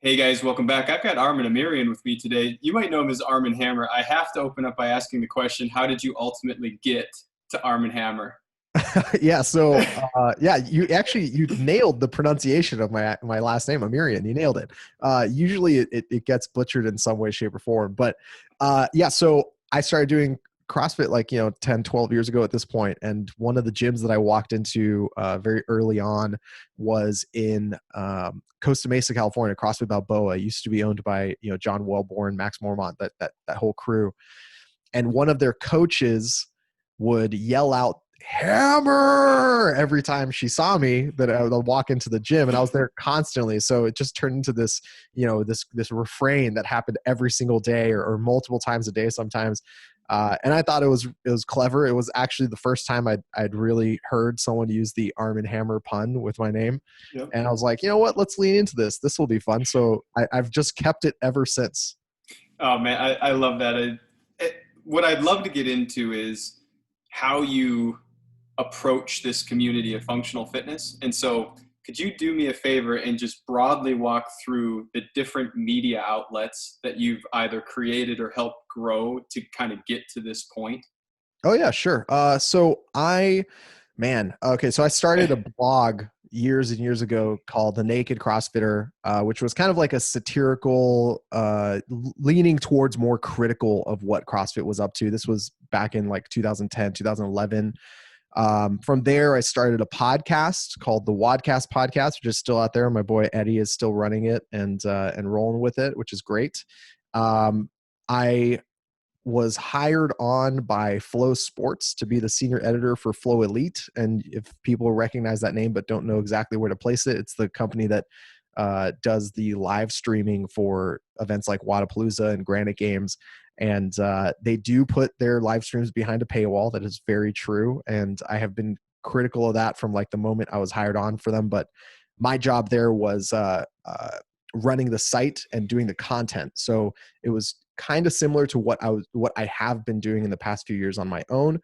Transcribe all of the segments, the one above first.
Hey guys, welcome back. I've got Armen Armirian with me today. You might know him as Armen Hammer. I have to open up by asking the question, how did you ultimately get to Armen Hammer? Yeah. So, you nailed the pronunciation of my last name, Armirian. You nailed it. Usually it gets butchered in some way, shape, or form. But yeah, so I started doing CrossFit like, 10, 12 years ago at this point. And one of the gyms that I walked into very early on was in Costa Mesa, California. CrossFit Balboa. It used to be owned by, John Wellborn, Max Mormont, that whole crew. And one of their coaches would yell out hammer every time she saw me, that I would walk into the gym, and I was there constantly. So it just turned into this, this refrain that happened every single day, or multiple times a day sometimes. And I thought it was clever. It was actually the first time I'd really heard someone use the Arm and Hammer pun with my name. Yep. And I was like, you know what, let's lean into this. This will be fun. So I've just kept it ever since. Oh man, I love that. What I'd love to get into is how you approach this community of functional fitness. And so could you do me a favor and just broadly walk through the different media outlets that you've either created or helped grow to kind of get to this point? Oh yeah, sure. So I started a blog years and years ago called the Naked Crossfitter, which was kind of like a satirical, leaning towards more critical of what CrossFit was up to. This was back in like 2010, 2011. From there, I started a podcast called the Wod Cast Podcast, which is still out there. My boy Eddie is still running it and rolling with it, which is great. I was hired on by Flow Sports to be the senior editor for Flow Elite. And if people recognize that name but don't know exactly where to place it, it's the company that does the live streaming for events like Wadapalooza and Granite Games. And they do put their live streams behind a paywall. That is very true. And I have been critical of that from like the moment I was hired on for them. But my job there was running the site and doing the content. So it was kind of similar to what I have been doing in the past few years on my own,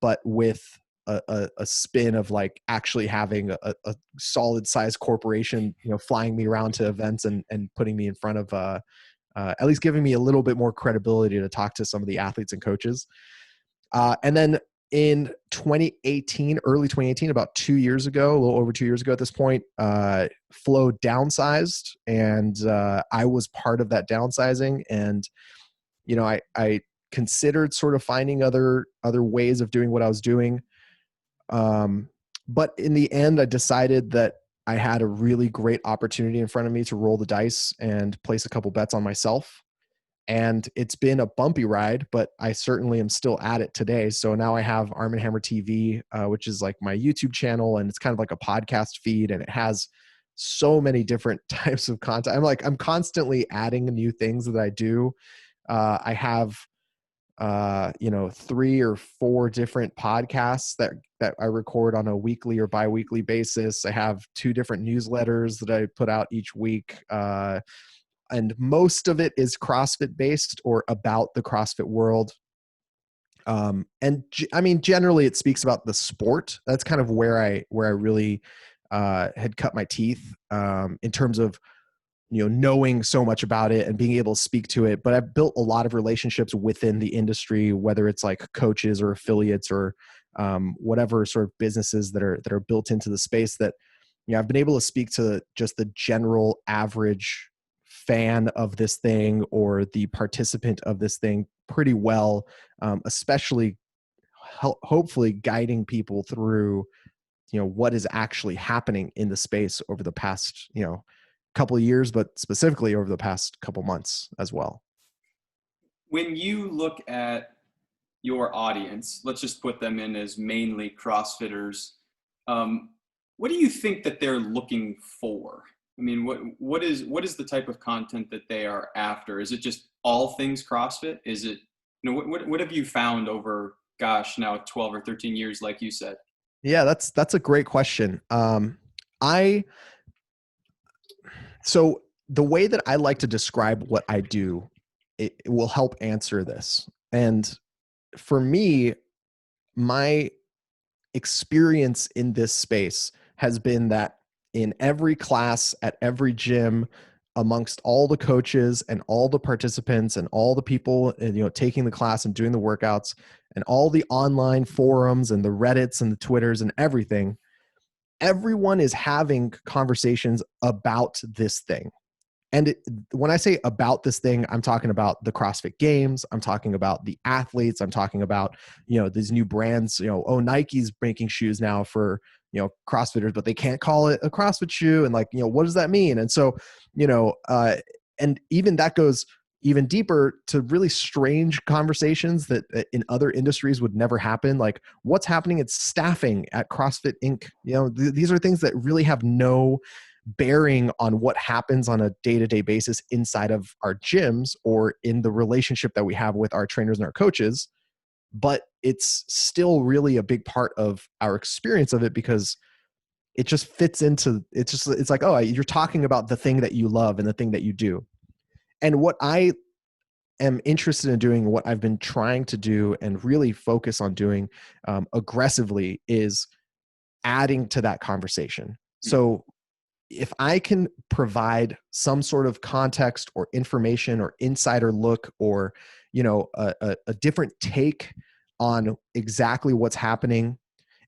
but with a spin of like actually having a solid size corporation, flying me around to events and putting me in front of at least giving me a little bit more credibility to talk to some of the athletes and coaches. And then in 2018, early 2018, about 2 years ago, a little over 2 years ago at this point, Flow downsized, and I was part of that downsizing. And I considered sort of finding other ways of doing what I was doing, but in the end, I decided that I had a really great opportunity in front of me to roll the dice and place a couple bets on myself. And it's been a bumpy ride, but I certainly am still at it today. So now I have Arm and Hammer TV, which is like my YouTube channel, and it's kind of like a podcast feed, and it has so many different types of content. I'm constantly adding new things that I do. I have 3 or 4 different podcasts that I record on a weekly or bi-weekly basis. I have 2 different newsletters that I put out each week. And most of it is CrossFit based or about the CrossFit world. Generally it speaks about the sport. That's kind of where I really had cut my teeth in terms of, knowing so much about it and being able to speak to it. But I've built a lot of relationships within the industry, whether it's like coaches or affiliates or whatever sort of businesses that are built into the space that, I've been able to speak to just the general average fan of this thing or the participant of this thing pretty well, especially hopefully guiding people through, what is actually happening in the space over the past, couple of years, but specifically over the past couple months as well. When you look at your audience, let's just put them in as mainly CrossFitters, what do you think that they're looking for? I mean, what is the type of content that they are after? Is it just all things CrossFit? Is it, what have you found over, gosh, now 12 or 13 years, like you said? Yeah, that's a great question. So the way that I like to describe what I do, it will help answer this. And for me, my experience in this space has been that in every class, at every gym, amongst all the coaches and all the participants and all the people, taking the class and doing the workouts and all the online forums and the Reddits and the Twitters and everything, everyone is having conversations about this thing. And when I say about this thing, I'm talking about the CrossFit Games. I'm talking about the athletes. I'm talking about, these new brands, Nike's making shoes now for, CrossFitters, but they can't call it a CrossFit shoe. And what does that mean? And so, and even that goes even deeper to really strange conversations that in other industries would never happen. Like what's happening at staffing at CrossFit Inc. These are things that really have no bearing on what happens on a day-to-day basis inside of our gyms or in the relationship that we have with our trainers and our coaches. But it's still really a big part of our experience of it because it just fits into, it's like, oh, you're talking about the thing that you love and the thing that you do. And what I am interested in doing, what I've been trying to do and really focus on doing aggressively is adding to that conversation. So if I can provide some sort of context or information or insider look or, a different take on exactly what's happening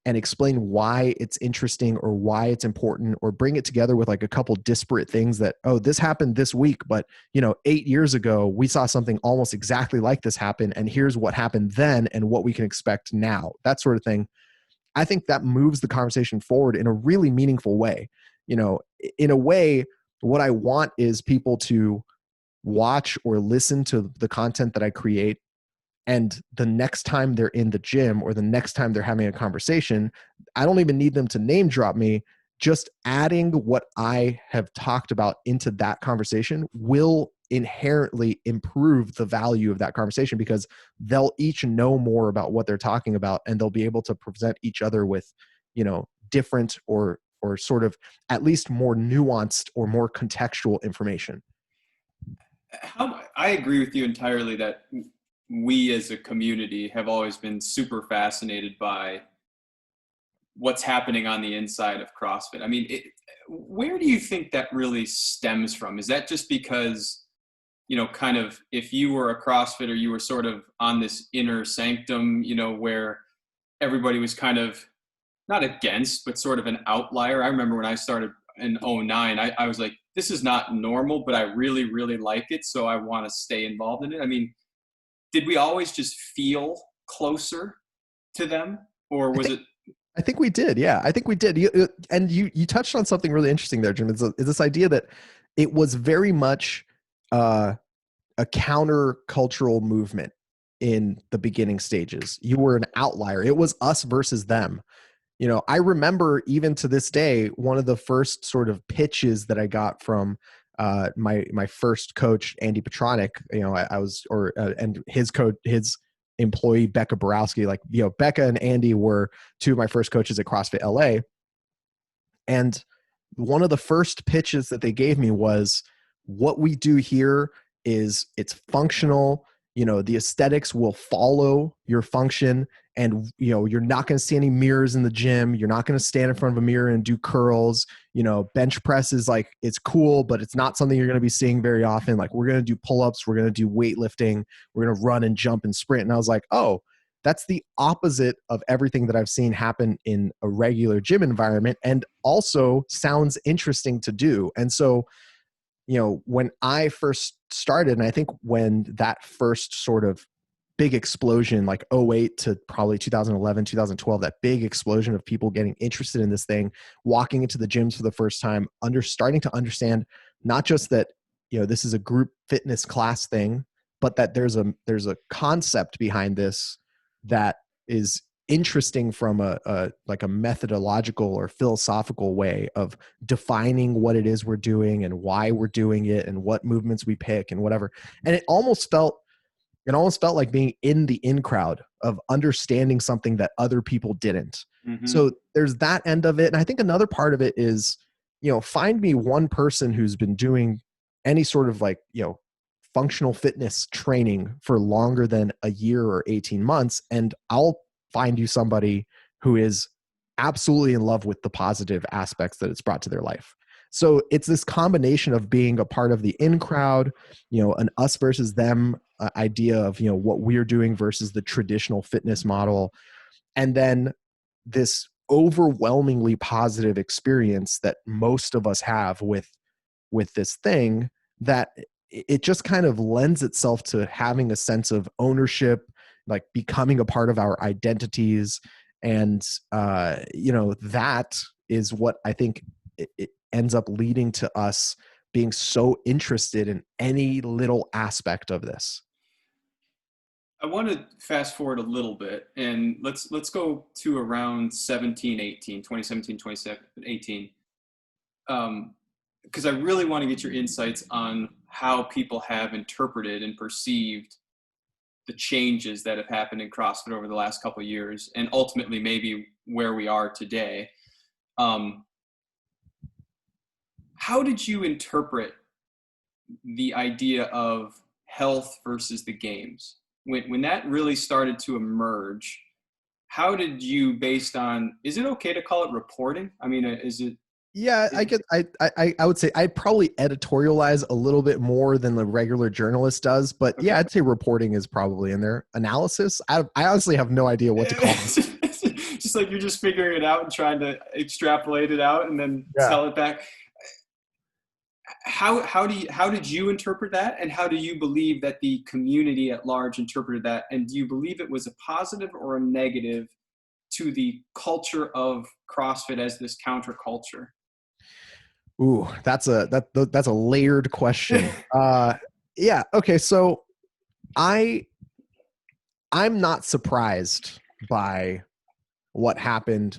and explain why it's interesting or why it's important or bring it together with like a couple disparate things that, oh, this happened this week, but 8 years ago, we saw something almost exactly like this happen. And here's what happened then and what we can expect now, that sort of thing. I think that moves the conversation forward in a really meaningful way. In a way, what I want is people to watch or listen to the content that I create. And the next time they're in the gym or the next time they're having a conversation, I don't even need them to name drop me. Just adding what I have talked about into that conversation will inherently improve the value of that conversation because they'll each know more about what they're talking about and they'll be able to present each other with, different or sort of at least more nuanced or more contextual information. I agree with you entirely that we as a community have always been super fascinated by what's happening on the inside of CrossFit. I mean, where do you think that really stems from? Is that just because, kind of if you were a CrossFitter, you were sort of on this inner sanctum, where everybody was kind of not against, but sort of an outlier? I remember when I started in 2009, I was like, this is not normal, but I really, really like it. So I want to stay involved in it. I mean, did we always just feel closer to them or was it? I think we did. Yeah, I think we did. You touched on something really interesting there, Jim. It's this idea that it was very much a counter-cultural movement in the beginning stages. You were an outlier. It was us versus them. I remember even to this day, one of the first sort of pitches that I got from my first coach, Andy Petronic, and his coach, his employee, Becca Borowski, Becca and Andy were two of my first coaches at CrossFit LA. And one of the first pitches that they gave me was, what we do here is it's functional. The aesthetics will follow your function and, you're not going to see any mirrors in the gym. You're not going to stand in front of a mirror and do curls. Bench press is it's cool, but it's not something you're going to be seeing very often. We're going to do pull-ups. We're going to do weightlifting. We're going to run and jump and sprint. And I was like, oh, that's the opposite of everything that I've seen happen in a regular gym environment and also sounds interesting to do. And so, when I first started, and I think when that first sort of big explosion, like 2008 to probably 2011, 2012, that big explosion of people getting interested in this thing, walking into the gyms for the first time, starting to understand not just that, this is a group fitness class thing, but that there's a concept behind this that is interesting from a methodological or philosophical way of defining what it is we're doing and why we're doing it and what movements we pick and whatever. And it almost felt like being in the in crowd of understanding something that other people didn't. Mm-hmm. So there's that end of it. And I think another part of it is, find me one person who's been doing any sort of functional fitness training for longer than a year or 18 months. And I'll find you somebody who is absolutely in love with the positive aspects that it's brought to their life. So it's this combination of being a part of the in crowd, an us versus them idea of, what we're doing versus the traditional fitness model. And then this overwhelmingly positive experience that most of us have with this thing, that it just kind of lends itself to having a sense of ownership, like becoming a part of our identities. And, that is what I think it ends up leading to us being so interested in any little aspect of this. I want to fast forward a little bit, and let's go to around 2017, 2018. Because I really want to get your insights on how people have interpreted and perceived the changes that have happened in CrossFit over the last couple of years, and ultimately maybe where we are today. How did you interpret the idea of health versus the games? When that really started to emerge, how did you, based on, is it okay to call it reporting? I mean, is it? Yeah, I would say I'd probably editorialize a little bit more than the regular journalist does, but okay. Yeah, I'd say reporting is probably in there. Analysis, I honestly have no idea what to call it. Just like you're just figuring it out and trying to extrapolate it out and then tell it back. How did you interpret that, and how do you believe that the community at large interpreted that, and do you believe it was a positive or a negative to the culture of CrossFit as this counterculture? Ooh, that's a layered question. Yeah. Okay. So I'm not surprised by what happened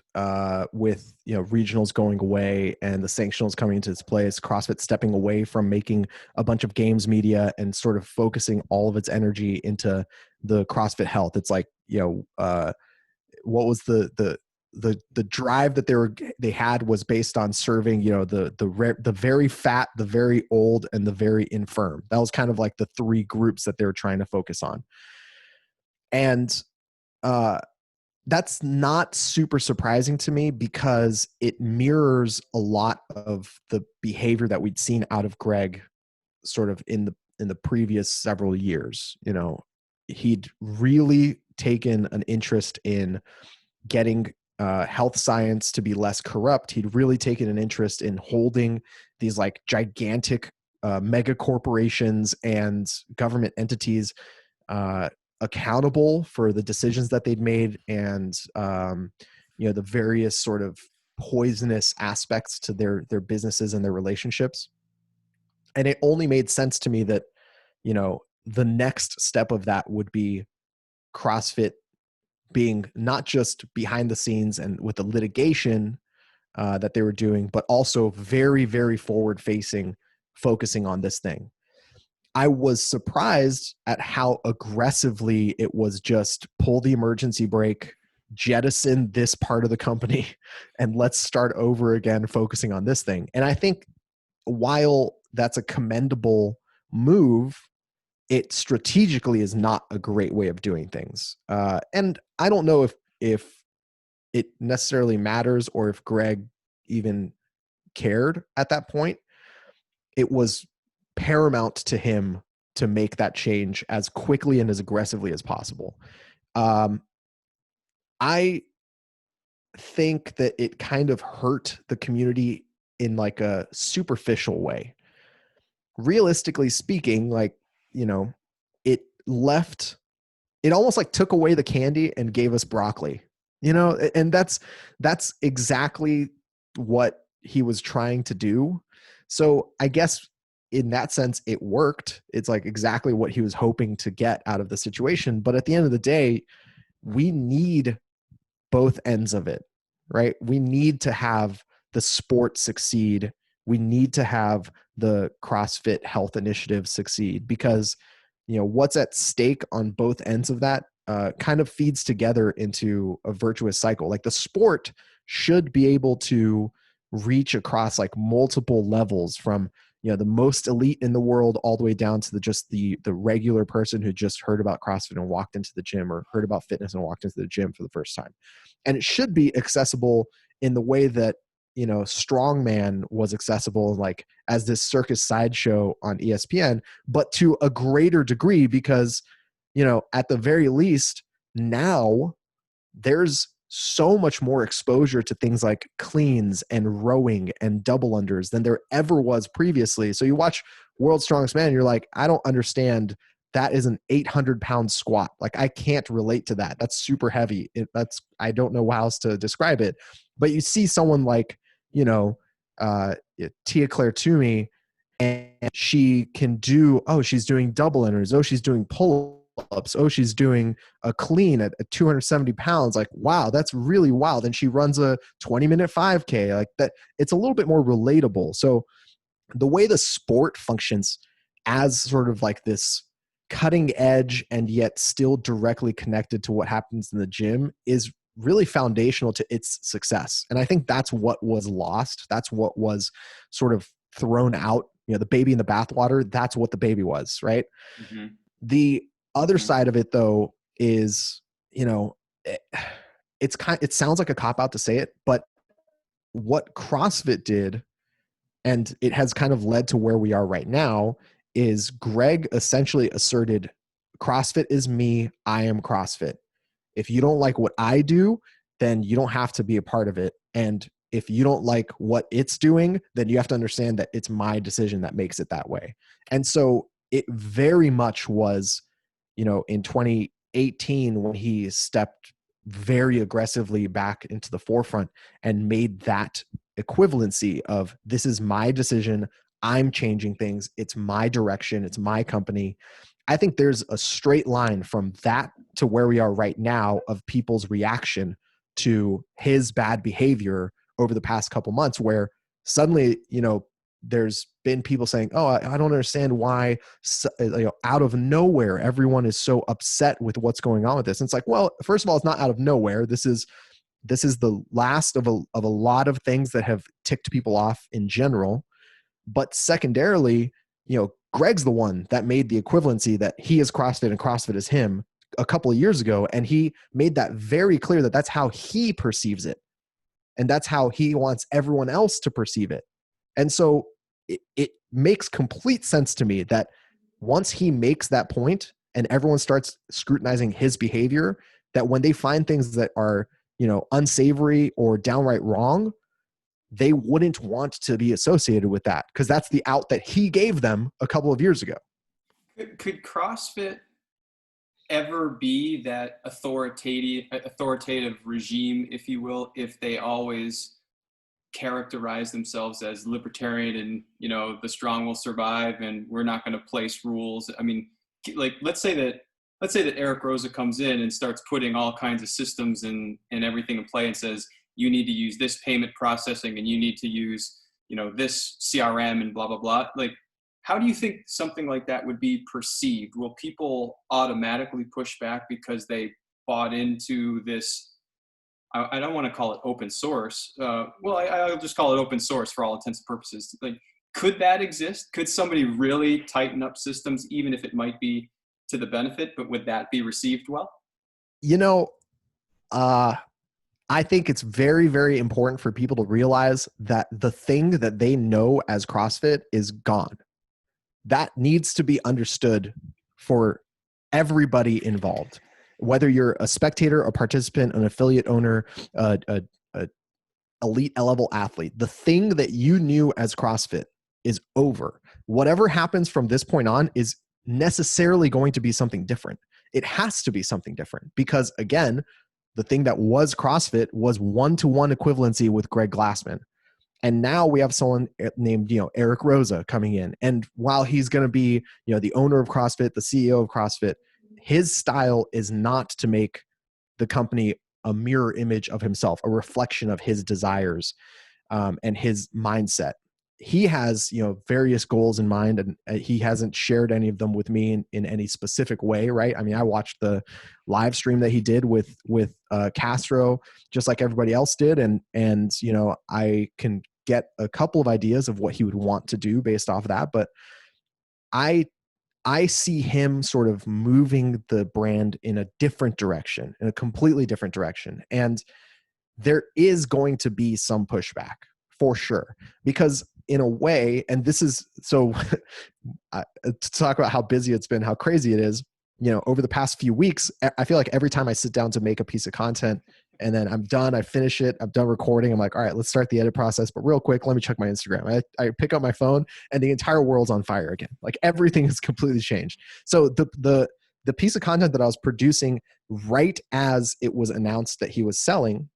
with regionals going away and the sanctionals coming into its place, CrossFit stepping away from making a bunch of games media and sort of focusing all of its energy into the CrossFit health. It's like, what was the drive that they had was based on serving the very fat, the very old, and the very infirm. That was kind of like the three groups that they were trying to focus on. And that's not super surprising to me because it mirrors a lot of the behavior that we'd seen out of Greg sort of in the previous several years. He'd really taken an interest in getting health science to be less corrupt. He'd really taken an interest in holding these like gigantic mega corporations and government entities accountable for the decisions that they'd made, and the various sort of poisonous aspects to their businesses and their relationships. And it only made sense to me that the next step of that would be CrossFit being not just behind the scenes and with the litigation that they were doing, but also very, very forward facing, focusing on this thing. I was surprised at how aggressively it was just pull the emergency brake, jettison this part of the company, and let's start over again, focusing on this thing. And I think while that's a commendable move, it strategically is not a great way of doing things. And I don't know if it necessarily matters or if Greg even cared at that point. It was paramount to him to make that change as quickly and as aggressively as possible. I think that it kind of hurt the community in like a superficial way. Realistically speaking, like, it almost like took away the candy and gave us broccoli, and that's exactly what he was trying to do. So I guess in that sense, it worked. It's like exactly what he was hoping to get out of the situation. But at the end of the day, we need both ends of it, right? We need to have the sport succeed. We need to have the CrossFit health initiative succeed, because, what's at stake on both ends of that kind of feeds together into a virtuous cycle. Like the sport should be able to reach across like multiple levels from, the most elite in the world all the way down to the regular person who just heard about CrossFit and walked into the gym, or heard about fitness and walked into the gym for the first time. And it should be accessible in the way that strongman was accessible like as this circus sideshow on ESPN, but to a greater degree because, at the very least now there's so much more exposure to things like cleans and rowing and double unders than there ever was previously. So you watch World's Strongest Man, you're like, I don't understand. That is an 800-pound squat. Like I can't relate to that. That's super heavy. I don't know how else to describe it. But you see someone like, Tia Claire Toomey, and she can do, she's doing double unders. She's doing pull-ups. She's doing a clean at 270 pounds. Like, wow, that's really wild. And she runs a 20-minute 5K. Like that, it's a little bit more relatable. So the way the sport functions as sort of like this cutting edge and yet still directly connected to what happens in the gym is really foundational to its success. And I think that's what was lost. That's what was sort of thrown out, the baby in the bathwater. That's what the baby was, right? Mm-hmm. The other side of it though is, it sounds like a cop out to say it, but what CrossFit did, and it has kind of led to where we are right now, is Greg essentially asserted CrossFit is me, I am CrossFit. If you don't like what I do, then you don't have to be a part of it. And if you don't like what it's doing, then you have to understand that it's my decision that makes it that way. And so it very much was, in 2018 when he stepped very aggressively back into the forefront and made that equivalency of this is my decision. I'm changing things. It's my direction. It's my company. I think there's a straight line from that to where we are right now of people's reaction to his bad behavior over the past couple months, where suddenly, there's been people saying, I don't understand why, out of nowhere, everyone is so upset with what's going on with this. And it's like, well, first of all, it's not out of nowhere. This is the last of a lot of things that have ticked people off in general. But secondarily, Greg's the one that made the equivalency that he is CrossFit and CrossFit is him a couple of years ago. And he made that very clear that that's how he perceives it. And that's how he wants everyone else to perceive it. And so it makes complete sense to me that once he makes that point and everyone starts scrutinizing his behavior, that when they find things that are, unsavory or downright wrong, they wouldn't want to be associated with that because that's the out that he gave them a couple of years ago. Could CrossFit ever be that authoritative regime, if you will, if they always characterize themselves as libertarian and, the strong will survive and we're not going to place rules? I mean, like, let's say that Eric Roza comes in and starts putting all kinds of systems and everything in play and says, you need to use this payment processing and you need to use, this CRM and blah, blah, blah. Like, how do you think something like that would be perceived? Will people automatically push back because they bought into this? I don't want to call it open source. I'll just call it open source for all intents and purposes. Like, could that exist? Could somebody really tighten up systems, even if it might be to the benefit, but would that be received well? I think it's very, very important for people to realize that the thing that they know as CrossFit is gone. That needs to be understood for everybody involved, whether you're a spectator, a participant, an affiliate owner, a elite level athlete. The thing that you knew as CrossFit is over. Whatever happens from this point on is necessarily going to be something different. It has to be something different because, again, the thing that was CrossFit was one-to-one equivalency with Greg Glassman. And now we have someone named, Eric Roza coming in. And while he's going to be, the owner of CrossFit, the CEO of CrossFit, his style is not to make the company a mirror image of himself, a reflection of his desires and his mindset. He has, various goals in mind, and he hasn't shared any of them with me in any specific way, right? I mean, I watched the live stream that he did with Castro, just like everybody else did, and I can get a couple of ideas of what he would want to do based off of that, but I see him sort of moving the brand in a different direction, in a completely different direction, and there is going to be some pushback. for sure. Because in a way, and this is so to talk about how busy it's been, how crazy it is, over the past few weeks, I feel like every time I sit down to make a piece of content and then I'm done, I finish it, I'm done recording, I'm like, all right, let's start the edit process. But real quick, let me check my Instagram. I pick up my phone and the entire world's on fire again. Like everything has completely changed. So the piece of content that I was producing right as it was announced that he was selling,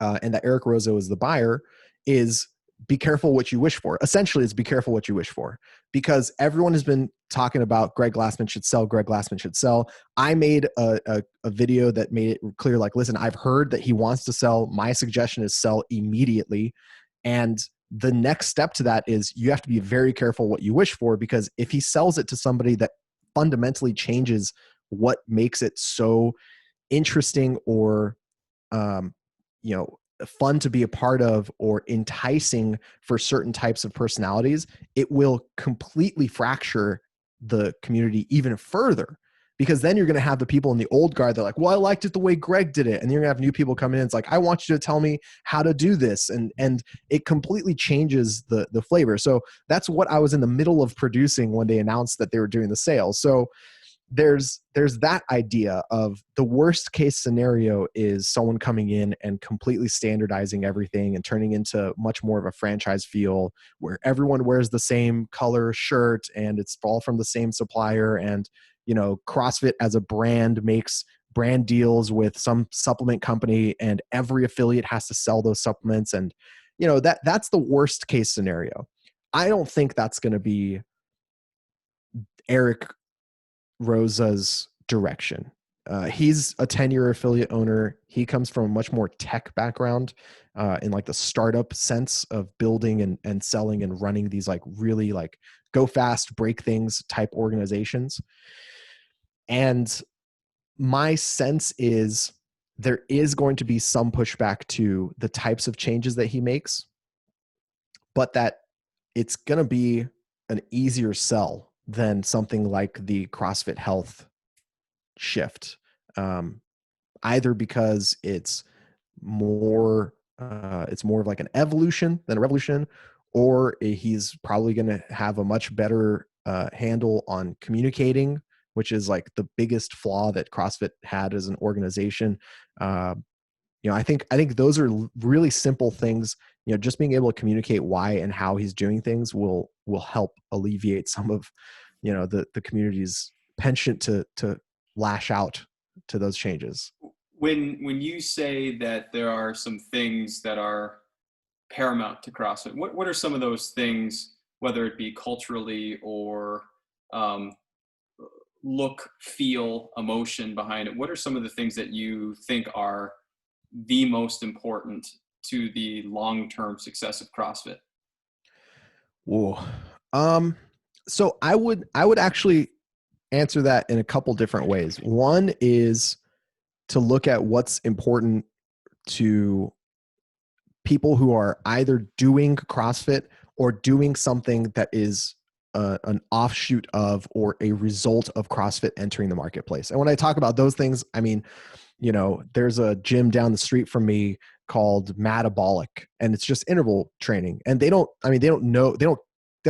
and that Eric Rozo is the buyer, is be careful what you wish for. Essentially, it's be careful what you wish for, because everyone has been talking about Greg Glassman should sell. Greg Glassman should sell. I made a video that made it clear, like, listen, I've heard that he wants to sell. My suggestion is sell immediately. And the next step to that is you have to be very careful what you wish for, because if he sells it to somebody that fundamentally changes what makes it so interesting or fun to be a part of or enticing for certain types of personalities, it will completely fracture the community even further. Because then you're going to have the people in the old guard that are like, well, I liked it the way Greg did it. And you're going to have new people come in. It's like, I want you to tell me how to do this. And it completely changes the flavor. So that's what I was in the middle of producing when they announced that they were doing the sale. So there's that idea of the worst case scenario is someone coming in and completely standardizing everything and turning into much more of a franchise feel where everyone wears the same color shirt and it's all from the same supplier. And, CrossFit as a brand makes brand deals with some supplement company and every affiliate has to sell those supplements. And, that's the worst case scenario. I don't think that's going to be Eric Rosa's direction. He's a 10-year affiliate owner. He comes from a much more tech background in like the startup sense of building and selling and running these like really like go fast, break things type organizations. And my sense is there is going to be some pushback to the types of changes that he makes, but that it's going to be an easier sell than something like the CrossFit Health shift, either because it's more of like an evolution than a revolution, or he's probably going to have a much better handle on communicating, which is like the biggest flaw that CrossFit had as an organization. I think those are really simple things. Just being able to communicate why and how he's doing things will help alleviate some of, the community's penchant to lash out to those changes. When you say that there are some things that are paramount to CrossFit, what are some of those things, whether it be culturally or look, feel, emotion behind it? What are some of the things that you think are the most important to the long-term success of CrossFit? Whoa. So I would actually answer that in a couple different ways. One is to look at what's important to people who are either doing CrossFit or doing something that is an offshoot of or a result of CrossFit entering the marketplace. And when I talk about those things, I mean, there's a gym down the street from me called Metabolic, and it's just interval training. And they don't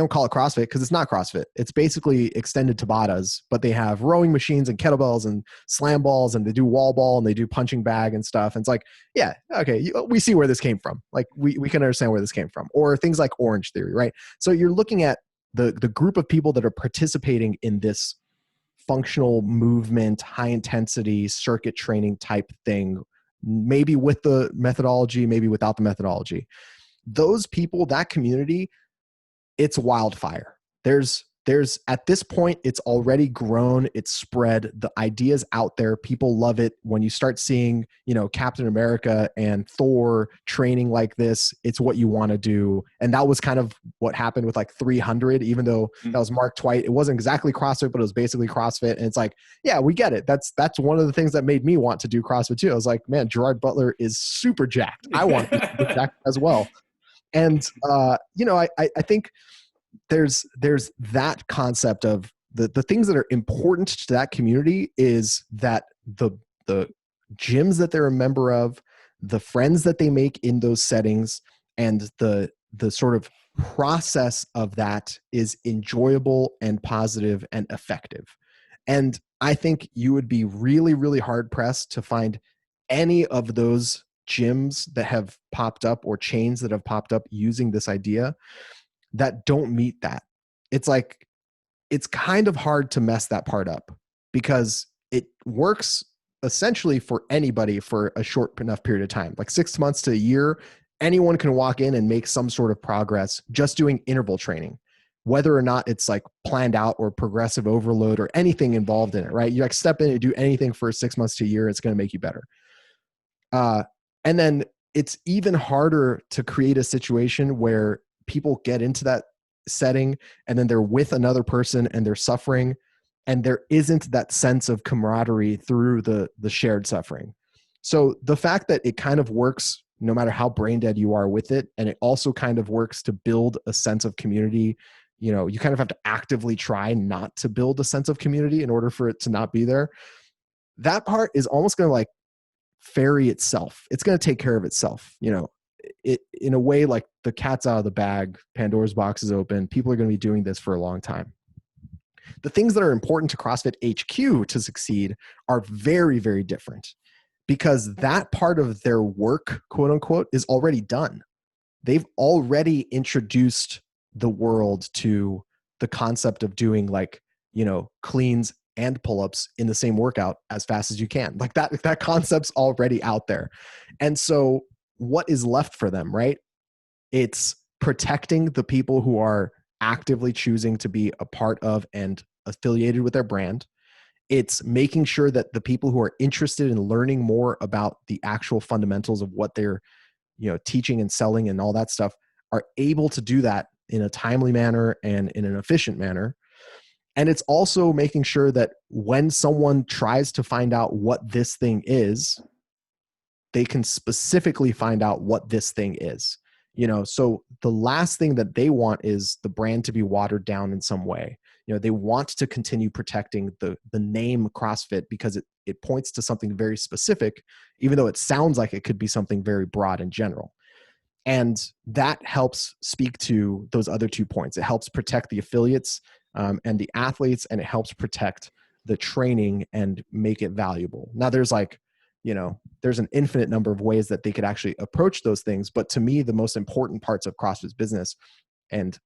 call it CrossFit because it's not CrossFit. It's basically extended Tabatas, but they have rowing machines and kettlebells and slam balls, and they do wall ball and they do punching bag and stuff. And it's like, yeah, okay, we see where this came from. Like we can understand where this came from. Or things like Orange Theory, right? So you're looking at the group of people that are participating in this functional movement, high intensity circuit training type thing, maybe with the methodology, maybe without the methodology. Those people, that community, it's wildfire. There's at this point, it's already grown, it's spread, the idea's out there, people love it. When you start seeing, Captain America and Thor training like this, it's what you want to do. And that was kind of what happened with like 300, even though that was Mark Twight. It wasn't exactly CrossFit, but it was basically CrossFit. And it's like, yeah, we get it. That's one of the things that made me want to do CrossFit too. I was like, man, Gerard Butler is super jacked. I want to be jacked as well. And, I think there's that concept of the things that are important to that community is that the gyms that they're a member of, the friends that they make in those settings, and the sort of process of that is enjoyable and positive and effective. And I think you would be really, really hard pressed to find any of those gyms that have popped up or chains that have popped up using this idea that don't meet that. It's like, it's kind of hard to mess that part up because it works essentially for anybody for a short enough period of time, like 6 months to a year. Anyone can walk in and make some sort of progress just doing interval training, whether or not it's like planned out or progressive overload or anything involved in it, right? You like step in and do anything for 6 months to a year, it's going to make you better. And then it's even harder to create a situation where people get into that setting and then they're with another person and they're suffering, and there isn't that sense of camaraderie through the shared suffering. So the fact that it kind of works no matter how brain dead you are with it, and it also kind of works to build a sense of community. You know, you kind of have to actively try not to build a sense of community in order for it to not be there. That part is almost going to like ferry itself. It's going to take care of itself. You know, it in a way, like the cat's out of the bag, Pandora's box is open. People are going to be doing this for a long time. The things that are important to CrossFit HQ to succeed are very, very different, because that part of their work, quote unquote, is already done. They've already introduced the world to the concept of doing like, you know, cleans and pull-ups in the same workout as fast as you can. Like that concept's already out there. And so what is left for them, right? It's protecting the people who are actively choosing to be a part of and affiliated with their brand. It's making sure that the people who are interested in learning more about the actual fundamentals of what they're, you know, teaching and selling and all that stuff are able to do that in a timely manner and in an efficient manner. And it's also making sure that when someone tries to find out what this thing is, they can specifically find out what this thing is. You know, so the last thing that they want is the brand to be watered down in some way. You know, they want to continue protecting the name CrossFit because it points to something very specific, even though it sounds like it could be something very broad and general. And that helps speak to those other 2 points. It helps protect the affiliates and the athletes, and it helps protect the training and make it valuable. Now there's like, you know, there's an infinite number of ways that they could actually approach those things. But to me, the most important parts of CrossFit's business and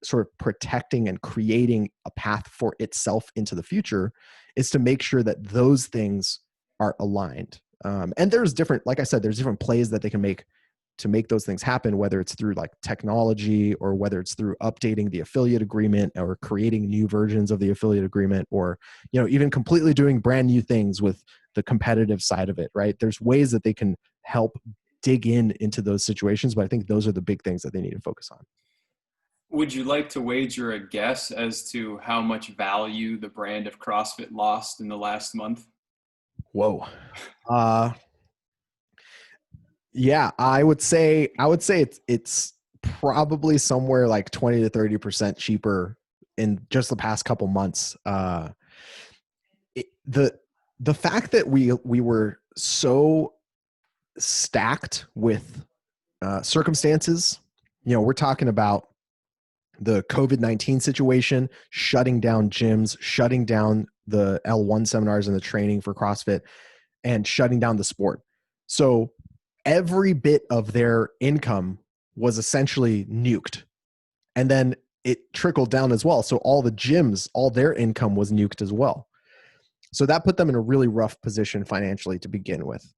sort of protecting and creating a path for itself into the future is to make sure that those things are aligned. And there's different, like I said, there's different plays that they can make to make those things happen, whether it's through like technology or whether it's through updating the affiliate agreement or creating new versions of the affiliate agreement, or, you know, even completely doing brand new things with the competitive side of it, right? There's ways that they can help dig into those situations, but I think those are the big things that they need to focus on. Would you like to wager a guess as to how much value the brand of CrossFit lost in the last month? Whoa. Yeah, I would say it's probably somewhere like 20 to 30% cheaper in just the past couple months. The fact that we were so stacked with circumstances, you know, we're talking about the COVID-19 situation, shutting down gyms, shutting down the L1 seminars and the training for CrossFit, and shutting down the sport. So every bit of their income was essentially nuked. And then it trickled down as well. So all the gyms, all their income was nuked as well. So that put them in a really rough position financially to begin with.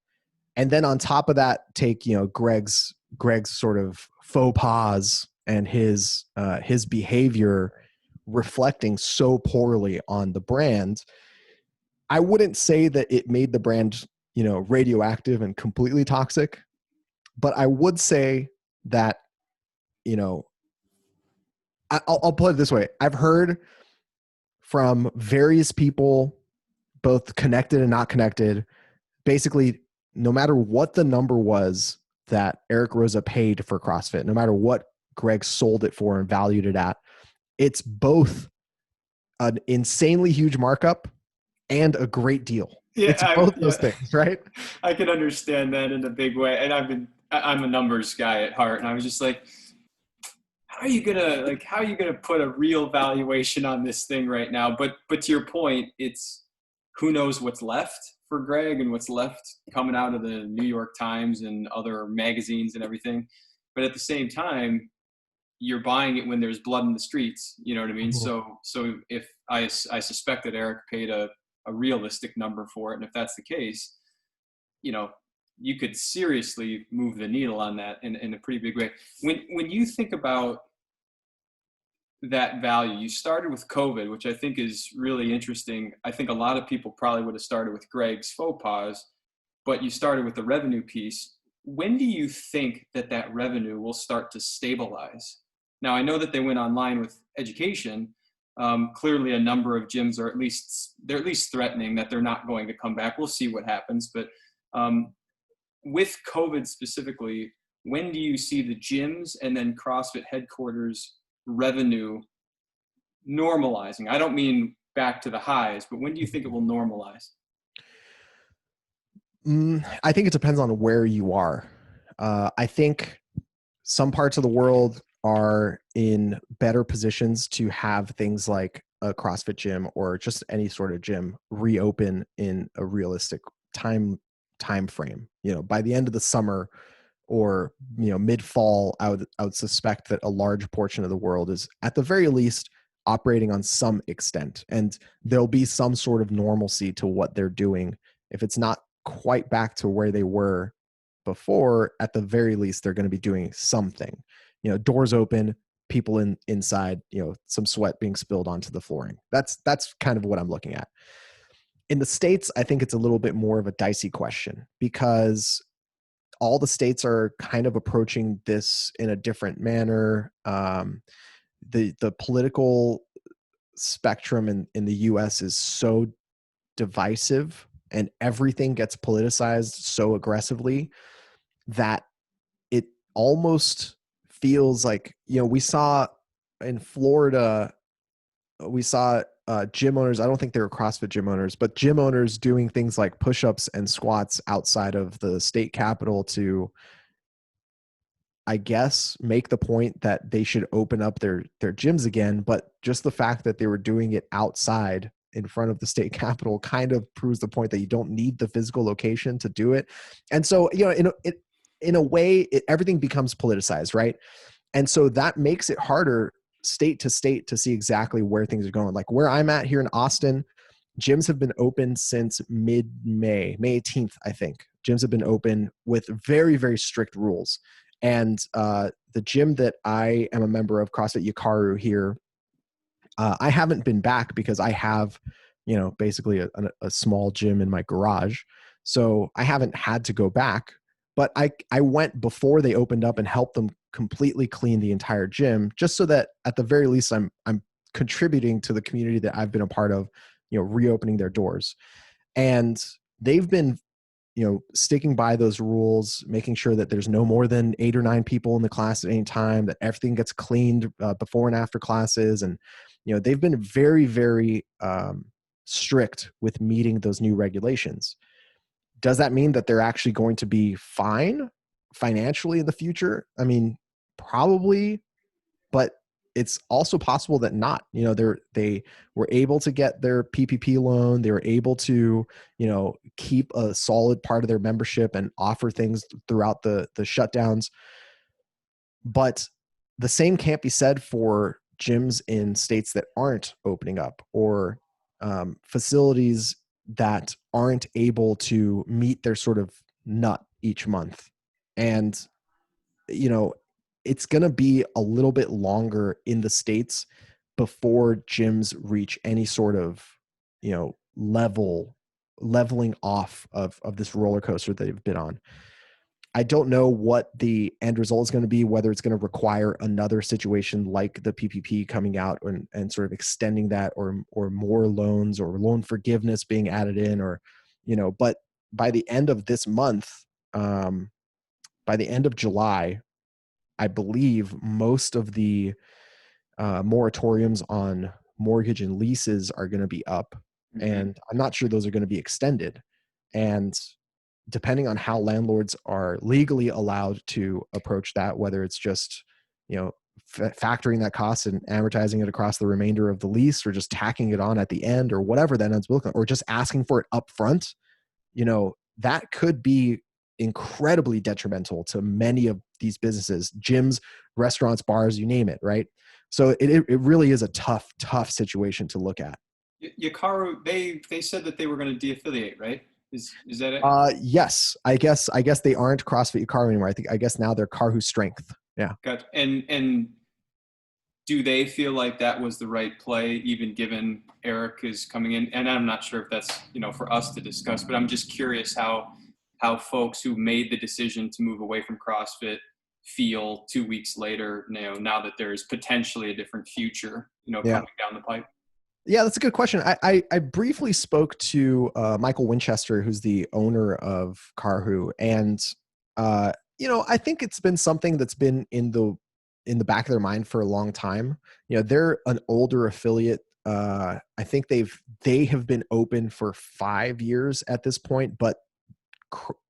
And then on top of that, take, you know, Greg's sort of faux pas and his behavior reflecting so poorly on the brand. I wouldn't say that it made the brand, you know, radioactive and completely toxic, but I would say that, you know, I'll put it this way. I've heard from various people, both connected and not connected, basically, no matter what the number was that Eric Roza paid for CrossFit, no matter what Greg sold it for and valued it at, it's both an insanely huge markup and a great deal. Yeah, it's both those things, right? I can understand that in a big way. And I've been I'm a numbers guy at heart, and I was just like, how are you gonna put a real valuation on this thing right now? But to your point, it's who knows what's left for Greg and what's left coming out of the New York Times and other magazines and everything. But at the same time, you're buying it when there's blood in the streets. You know what I mean? Mhm. So if I suspect that Eric paid a realistic number for it, and if that's the case, you know, you could seriously move the needle on that in a pretty big way. When you think about that value, you started with COVID, which I think is really interesting. I think a lot of people probably would have started with Greg's faux pas, but you started with the revenue piece. When do you think that that revenue will start to stabilize? Now, I know that they went online with education. Clearly, a number of gyms are they're at least threatening that they're not going to come back. We'll see what happens. But with COVID specifically, when do you see the gyms and then CrossFit headquarters revenue normalizing? I don't mean back to the highs, but when do you think it will normalize? I think it depends on where you are. I think some parts of the world are in better positions to have things like a CrossFit gym or just any sort of gym reopen in a realistic time frame. You know, by the end of the summer or mid fall, I would suspect that a large portion of the world is at the very least operating on some extent, and there'll be some sort of normalcy to what they're doing. If it's not quite back to where they were before, at the very least they're going to be doing something. Doors open, people inside, some sweat being spilled onto the flooring. That's kind of what I'm looking at. In the States, I think it's a little bit more of a dicey question because all the states are kind of approaching this in a different manner. The political spectrum in the US is so divisive, and everything gets politicized so aggressively that it almost feels like, we saw in Florida, we saw gym owners. I don't think they were CrossFit gym owners, but gym owners doing things like push-ups and squats outside of the state capitol to, I guess, make the point that they should open up their gyms again. But just the fact that they were doing it outside in front of the state capitol kind of proves the point that you don't need the physical location to do it. And so, in a way, everything becomes politicized, right? And so that makes it harder state to state to see exactly where things are going. Like where I'm at here in Austin, gyms have been open since mid-May, May 18th, I think. Gyms have been open with very, very strict rules. And the gym that I am a member of, CrossFit Yukaru here, I haven't been back because I have, basically a small gym in my garage. So I haven't had to go back, but I went before they opened up and helped them completely clean the entire gym, just so that at the very least I'm contributing to the community that I've been a part of, reopening their doors. And they've been, sticking by those rules, making sure that there's no more than 8 or 9 people in the class at any time, that everything gets cleaned before and after classes. And, they've been very, very strict with meeting those new regulations. Does that mean that they're actually going to be fine financially in the future? I mean, probably, but it's also possible that not. They were able to get their PPP loan. They were able to, keep a solid part of their membership and offer things throughout the shutdowns. But the same can't be said for gyms in states that aren't opening up, or facilities that aren't able to meet their sort of nut each month. And, it's going to be a little bit longer in the States before gyms reach any sort of, leveling off of this roller coaster that they've been on. I don't know what the end result is going to be, whether it's going to require another situation like the PPP coming out and sort of extending that, or more loans or loan forgiveness being added in, or, but by the end of this month, by the end of July, I believe most of the moratoriums on mortgage and leases are going to be up, Mm-hmm. and I'm not sure those are going to be extended. And depending on how landlords are legally allowed to approach that, whether it's just, factoring that cost and amortizing it across the remainder of the lease, or just tacking it on at the end, or whatever that ends up looking, or just asking for it up front, that could be incredibly detrimental to many of these businesses, gyms, restaurants, bars, you name it, right? So it really is a tough situation to look at. Yakaru, they said that they were going to de-affiliate, right? Is that it? Yes, I guess they aren't CrossFit Yakaru anymore. I guess now they're Karhu Strength. Yeah. Gotcha. And do they feel like that was the right play, even given Eric is coming in? And I'm not sure if that's, for us to discuss, but I'm just curious how folks who made the decision to move away from CrossFit feel 2 weeks later, now that there's potentially a different future, coming down the pipe. Yeah, that's a good question. I briefly spoke to Michael Winchester, who's the owner of Karhu, and I think it's been something that's been in the back of their mind for a long time. They're an older affiliate. I think they have been open for 5 years at this point, but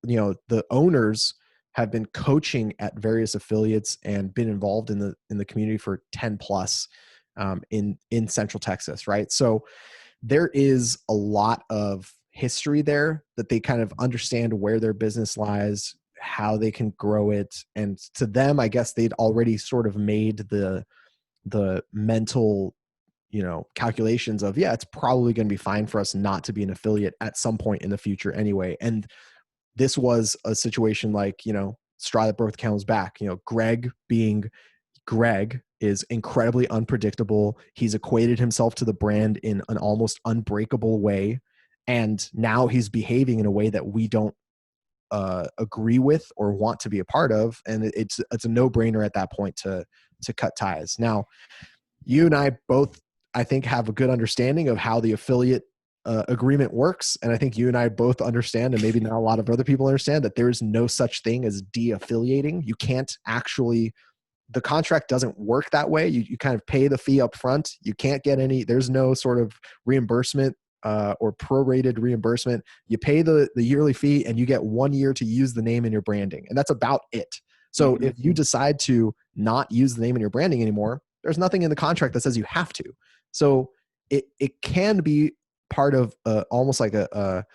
the owners have been coaching at various affiliates and been involved in the community for 10 plus in Central Texas, right? So there is a lot of history there that they kind of understand where their business lies, how they can grow it. And to them, I guess they'd already sort of made the mental, calculations of, it's probably going to be fine for us not to be an affiliate at some point in the future anyway. And this was a situation like, straw that broke the camel's back. Greg being Greg is incredibly unpredictable. He's equated himself to the brand in an almost unbreakable way. And now he's behaving in a way that we don't agree with or want to be a part of. And it's a no-brainer at that point to cut ties. Now, you and I both, I think, have a good understanding of how the affiliate agreement works. And I think you and I both understand, and maybe not a lot of other people understand, that there is no such thing as de-affiliating. You can't actually, the contract doesn't work that way. You kind of pay the fee up front. You can't get there's no sort of reimbursement or prorated reimbursement. You pay the yearly fee and you get 1 year to use the name in your branding. And that's about it. So if you decide to not use the name in your branding anymore, there's nothing in the contract that says you have to. So it can be part of almost like a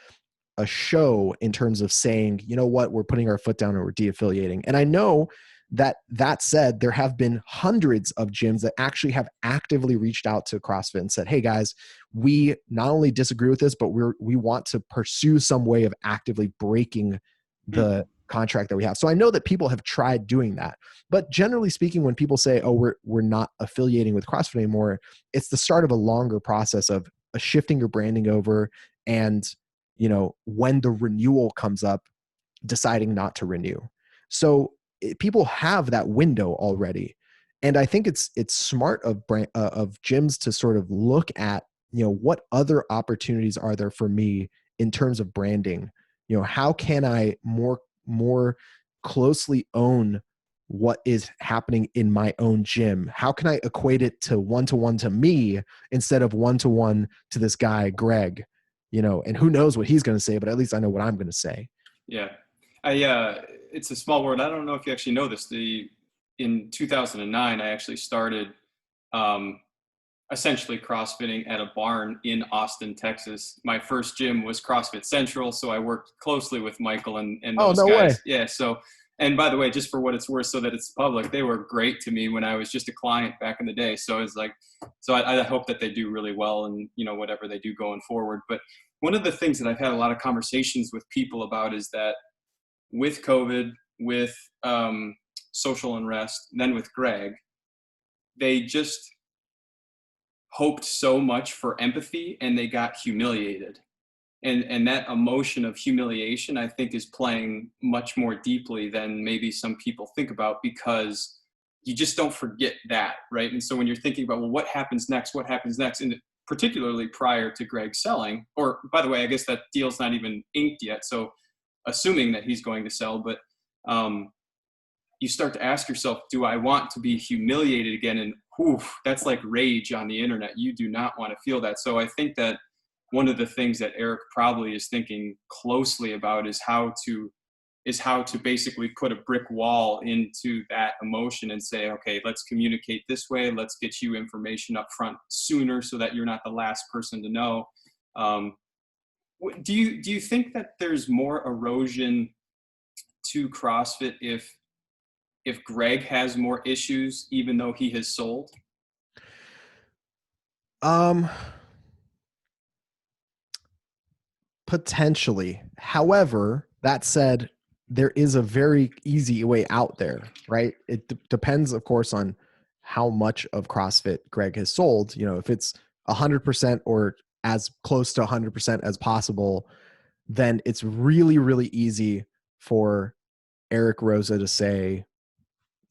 show in terms of saying, you know what, we're putting our foot down and we're de-affiliating. And I know that said, there have been hundreds of gyms that actually have actively reached out to CrossFit and said, hey guys, we not only disagree with this, but we want to pursue some way of actively breaking the contract that we have. So I know that people have tried doing that, but generally speaking, when people say, oh, we're not affiliating with CrossFit anymore, it's the start of a longer process of shifting your branding over. And, when the renewal comes up, deciding not to renew. So people have that window already. And I think it's smart of gyms to sort of look at, what other opportunities are there for me in terms of branding? How can I more closely own what is happening in my own gym? How can I equate it to one-to-one to me instead of one-to-one to this guy, Greg, and who knows what he's going to say, but at least I know what I'm going to say. Yeah. It's a small world. I don't know if you actually know this. In 2009, I actually started essentially CrossFitting at a barn in Austin, Texas. My first gym was CrossFit Central, so I worked closely with Michael and those guys. Way. Yeah. So, and by the way, just for what it's worth, so that it's public, they were great to me when I was just a client back in the day. So it's like, I hope that they do really well and, whatever they do going forward. But one of the things that I've had a lot of conversations with people about is that with COVID, with social unrest, and then with Greg, they just hoped so much for empathy and they got humiliated. And that emotion of humiliation, I think, is playing much more deeply than maybe some people think about, because you just don't forget that, right? And so when you're thinking about, well, what happens next? And particularly prior to Greg selling, or by the way, I guess that deal's not even inked yet. So assuming that he's going to sell, but you start to ask yourself, do I want to be humiliated again? And that's like rage on the internet. You do not want to feel that. So I think that one of the things that Eric probably is thinking closely about is how to basically put a brick wall into that emotion and say, okay, let's communicate this way. Let's get you information up front sooner so that you're not the last person to know. Do you think that there's more erosion to CrossFit if Greg has more issues, even though he has sold? Potentially. However, that said, there is a very easy way out there, right? It depends, of course, on how much of CrossFit Greg has sold. You know, if it's 100% or as close to 100% as possible, then it's really, really easy for Eric Rosa to say,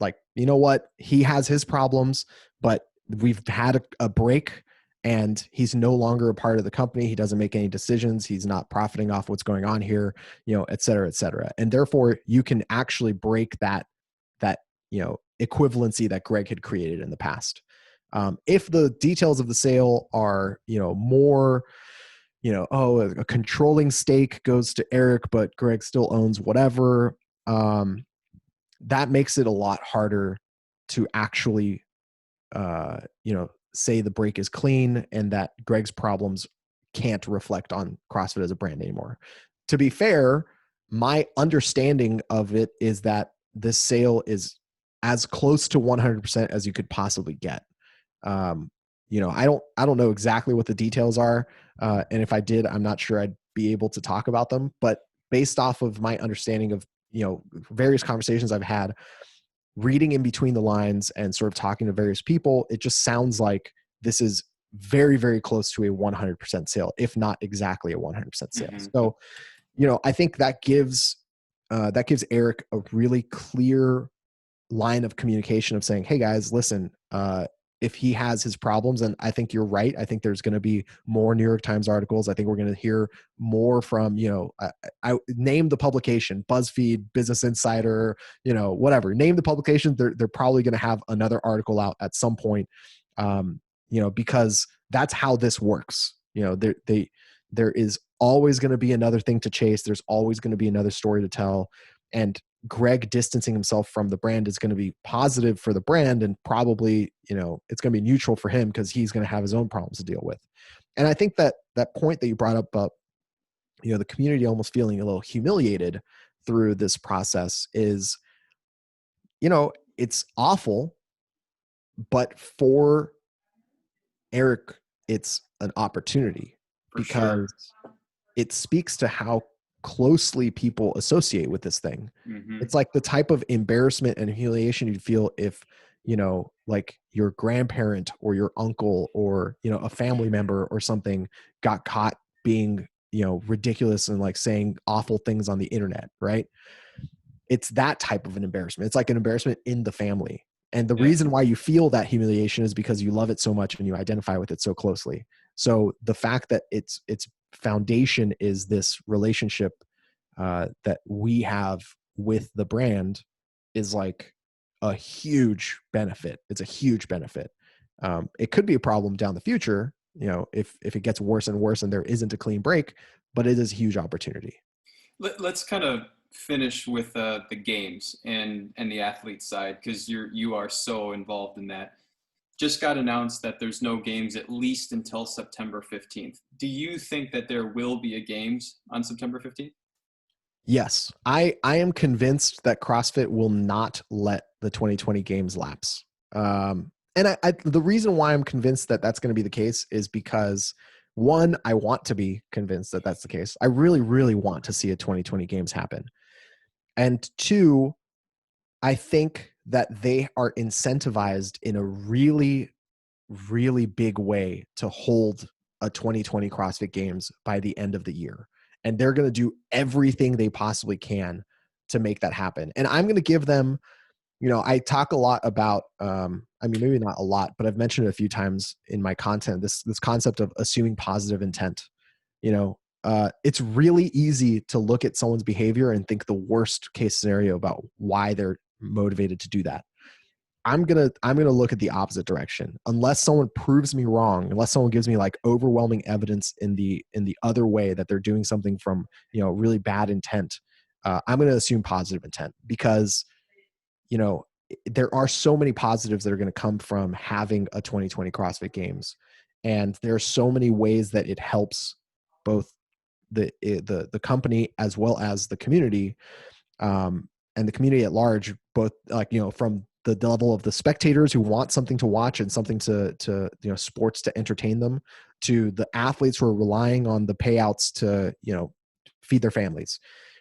like, you know what? He has his problems, but we've had a break and he's no longer a part of the company. He doesn't make any decisions. He's not profiting off what's going on here, you know, et cetera, et cetera. And therefore you can actually break that, you know, equivalency that Greg had created in the past. If the details of the sale are, you know, more, you know, oh, a controlling stake goes to Eric, but Greg still owns whatever. That makes it a lot harder to actually, you know, say the break is clean and that Greg's problems can't reflect on CrossFit as a brand anymore. To be fair, my understanding of it is that this sale is as close to 100% as you could possibly get. You know, I don't know exactly what the details are. And if I did, I'm not sure I'd be able to talk about them, but based off of my understanding of, you know, various conversations I've had, reading in between the lines and sort of talking to various people, it just sounds like this is very, very close to a 100% sale, if not exactly a 100% sale. Mm-hmm. So, you know, I think that gives Eric a really clear line of communication of saying, hey guys, listen, if he has his problems, and I think you're right. I think there's going to be more New York Times articles. I think we're going to hear more from, you know, I name the publication, BuzzFeed, Business Insider, you know, whatever. Name the publication. They're probably going to have another article out at some point, you know, because that's how this works. You know, there is always going to be another thing to chase. There's always going to be another story to tell. And Greg distancing himself from the brand is going to be positive for the brand, and probably, you know, it's going to be neutral for him because he's going to have his own problems to deal with. And I think that point that you brought up about, you know, the community almost feeling a little humiliated through this process is, you know, it's awful, but for Eric, it's an opportunity because it speaks to how closely people associate with this thing. Mm-hmm. It's like the type of embarrassment and humiliation you'd feel if, you know, like your grandparent or your uncle or, you know, a family member or something got caught being, you know, ridiculous and like saying awful things on the internet, right? It's that type of an embarrassment. It's like an embarrassment in the family. And the reason why you feel that humiliation is because you love it so much and you identify with it so closely. So the fact that its foundation is this relationship that we have with the brand is like a huge benefit. It's a huge benefit. It could be a problem down the future, you know, if it gets worse and worse and there isn't a clean break, but it is a huge opportunity. Let's kind of finish with the games and the athlete side, because you are so involved in that. Just got announced that there's no games at least until September 15th. Do you think that there will be a games on September 15th? Yes, I am convinced that CrossFit will not let the 2020 games lapse. And the reason why I'm convinced that that's going to be the case is because, one, I want to be convinced that that's the case. I really, really want to see a 2020 games happen. And two, I think that they are incentivized in a really, really big way to hold a 2020 CrossFit Games by the end of the year. And they're going to do everything they possibly can to make that happen. And I'm going to give them, you know, I talk a lot about, I mean, maybe not a lot, but I've mentioned it a few times in my content, this concept of assuming positive intent. You know, it's really easy to look at someone's behavior and think the worst case scenario about why they're motivated to do that. I'm gonna look at the opposite direction. Unless someone proves me wrong, unless someone gives me like overwhelming evidence in the other way that they're doing something from, you know, really bad intent, I'm gonna assume positive intent, because, you know, there are so many positives that are going to come from having a 2020 CrossFit Games, and there are so many ways that it helps both the company as well as the community, and the community at large, both, like, you know, from the level of the spectators who want something to watch and something to you know, sports to entertain them, to the athletes who are relying on the payouts to, you know, feed their families.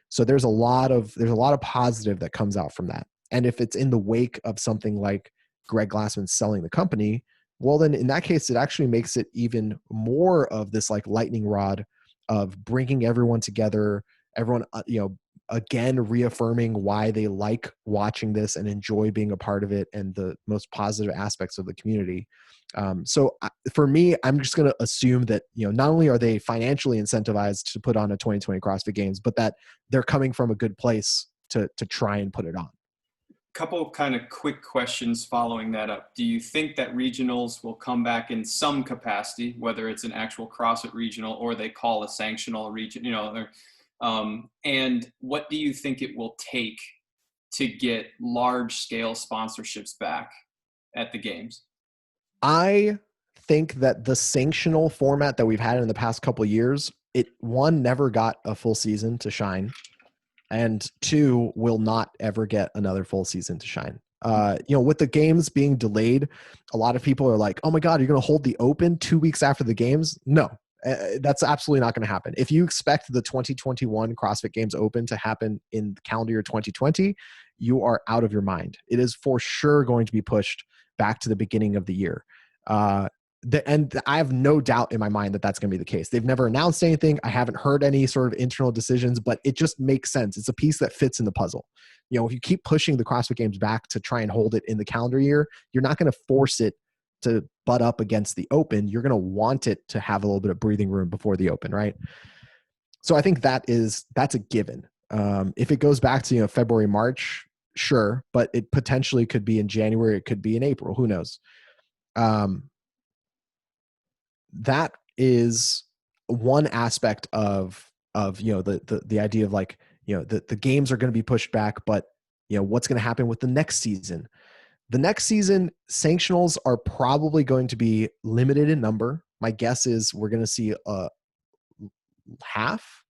So there's a lot of positive that comes out from that. And if it's in the wake of something like Greg Glassman selling the company, well, then in that case, it actually makes it even more of this like lightning rod of bringing everyone together, everyone, you know, again, reaffirming why they like watching this and enjoy being a part of it and the most positive aspects of the community. So for me, I'm just going to assume that, you know, not only are they financially incentivized to put on a 2020 CrossFit Games, but that they're coming from a good place to try and put it on. Couple of kind of quick questions following that up. Do you think that regionals will come back in some capacity, whether it's an actual CrossFit regional or they call a sanctional region, you know, and what do you think it will take to get large scale sponsorships back at the games? I think that the sanctional format that we've had in the past couple of years, it, one, never got a full season to shine, and two, will not ever get another full season to shine. You know, with the games being delayed, a lot of people are like, oh my God, you're going to hold the Open 2 weeks after the games? No, that's absolutely not going to happen. If you expect the 2021 CrossFit Games Open to happen in calendar year 2020, you are out of your mind. It is for sure going to be pushed back to the beginning of the year. And I have no doubt in my mind that that's going to be the case. They've never announced anything. I haven't heard any sort of internal decisions, but it just makes sense. It's a piece that fits in the puzzle. You know, if you keep pushing the CrossFit Games back to try and hold it in the calendar year, you're not going to force it to butt up against the Open. You're going to want it to have a little bit of breathing room before the Open, right? So I think that's a given. If it goes back to, you know, February, March, sure, but it potentially could be in January. It could be in April. Who knows? That is one aspect of you know, the idea of, like, you know, the games are going to be pushed back, but, you know, what's going to happen with the next season? The next season, sanctionals are probably going to be limited in number. My guess is we're going to see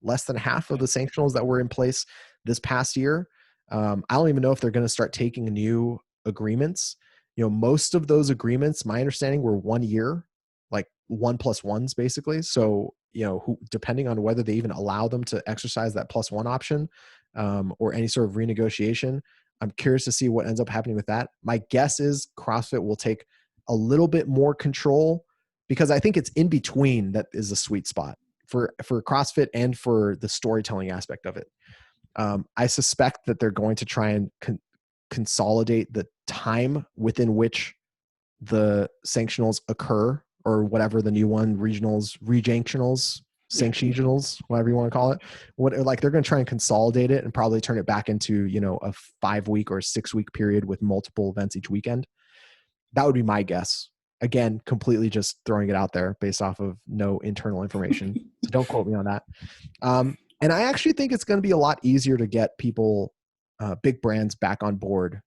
less than half of the sanctionals that were in place this past year. I don't even know if they're going to start taking new agreements. You know, most of those agreements, my understanding, were 1 year, like 1+1s basically. So, you know, depending on whether they even allow them to exercise that +1 option, or any sort of renegotiation, I'm curious to see what ends up happening with that. My guess is CrossFit will take a little bit more control, because I think it's in between that is a sweet spot for CrossFit and for the storytelling aspect of it. I suspect that they're going to try and consolidate the time within which the sanctionals occur, or whatever the new one, regionals, rejunctionals, sanctionals, whatever you want to call it. Like, they're going to try and consolidate it and probably turn it back into, you know, a 5-week or 6-week period with multiple events each weekend. That would be my guess. Again, completely just throwing it out there based off of no internal information. So don't quote me on that. And I actually think it's going to be a lot easier to get people, big brands, back on board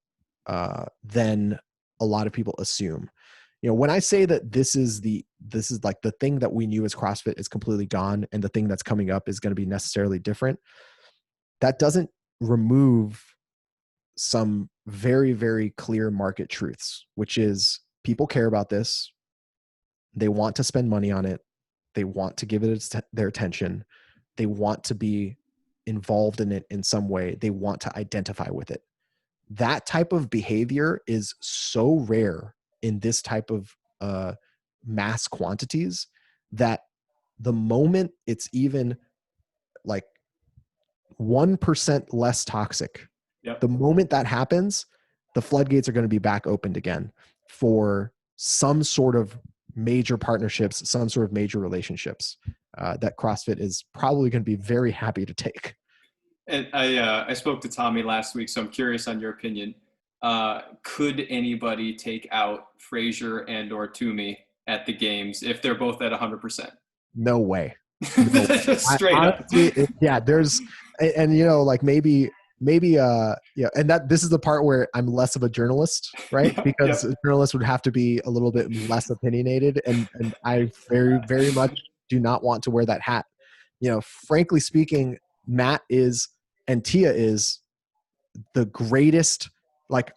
than a lot of people assume. You know, when I say that this is like the thing that we knew as CrossFit is completely gone, and the thing that's coming up is going to be necessarily different, that doesn't remove some very, very clear market truths, which is people care about this. They want to spend money on it. They want to give it their attention. They want to be involved in it in some way. They want to identify with it. That type of behavior is so rare in this type of mass quantities that the moment it's even like 1% less toxic, Yep. the moment that happens, the floodgates are going to be back opened again for some sort of major partnerships, some sort of major relationships that CrossFit is probably going to be very happy to take. And I spoke to Tommy last week, so I'm curious on your opinion. could anybody take out Frazier and or Toomey at the games if they're both at 100%? No way. No way. Straight honestly, up. Yeah, there's, and like maybe, yeah. And this is the part where I'm less of a journalist, right? Because Yep. a journalist would have to be a little bit less opinionated. And I very, very much do not want to wear that hat. Frankly speaking, Matt is, and Tia is the greatest, like,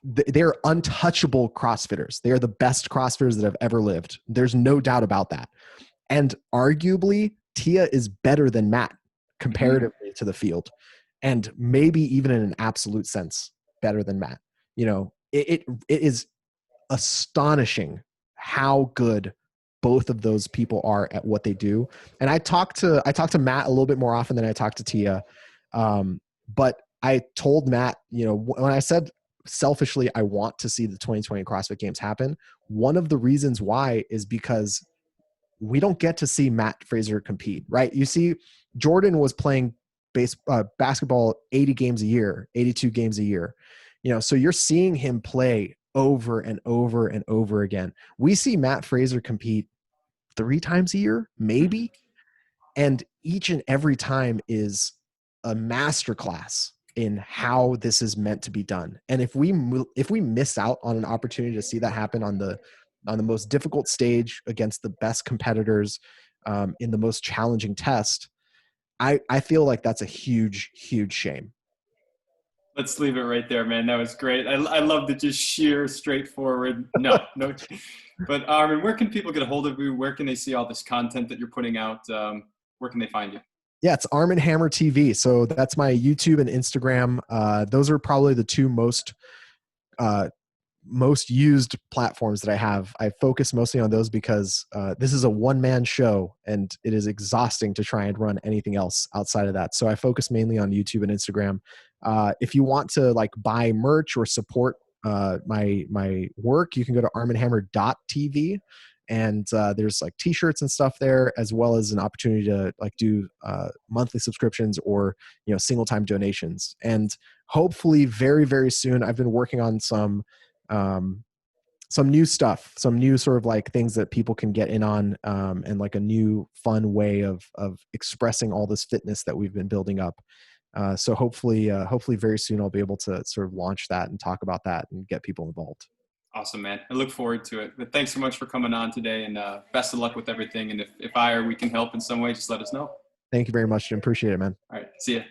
they're untouchable CrossFitters. They are the best CrossFitters that have ever lived. There's no doubt about that. And arguably, Tia is better than Matt comparatively to the field, and maybe even in an absolute sense, better than Matt. It is astonishing how good both of those people are at what they do. And I talk to Matt a little bit more often than I talk to Tia. But I told Matt, when I said selfishly, I want to see the 2020 CrossFit Games happen, one of the reasons why is because we don't get to see Matt Fraser compete, right? You see, Jordan was playing basketball 80 games a year, 82 games a year. So you're seeing him play over and over and over again. We see Matt Fraser compete 3 times a year, maybe. And each and every time is a masterclass in how this is meant to be done. And if we miss out on an opportunity to see that happen on the most difficult stage against the best competitors, in the most challenging test, I feel like that's a huge, huge shame. Let's leave it right there, man. That was great. I love the just sheer, straightforward. No. But Armen, where can people get a hold of you? Where can they see all this content that you're putting out? Where can they find you? Yeah, it's Armen Hammer TV. So that's my YouTube and Instagram. Those are probably the two most used platforms that I have. I focus mostly on those because this is a one-man show and it is exhausting to try and run anything else outside of that. So I focus mainly on YouTube and Instagram. If you want to buy merch or support my work, you can go to armenhammer.tv, and there's t-shirts and stuff there, as well as an opportunity to do monthly subscriptions or single time donations. And hopefully very, very soon, I've been working on some new stuff, some new sort of things that people can get in on, and a new fun way of expressing all this fitness that we've been building up. So hopefully very soon I'll be able to sort of launch that and talk about that and get people involved. Awesome, man. I look forward to it. But thanks so much for coming on today, and best of luck with everything. And if I or we can help in some way, just let us know. Thank you very much, Jim. Appreciate it, man. All right. See ya.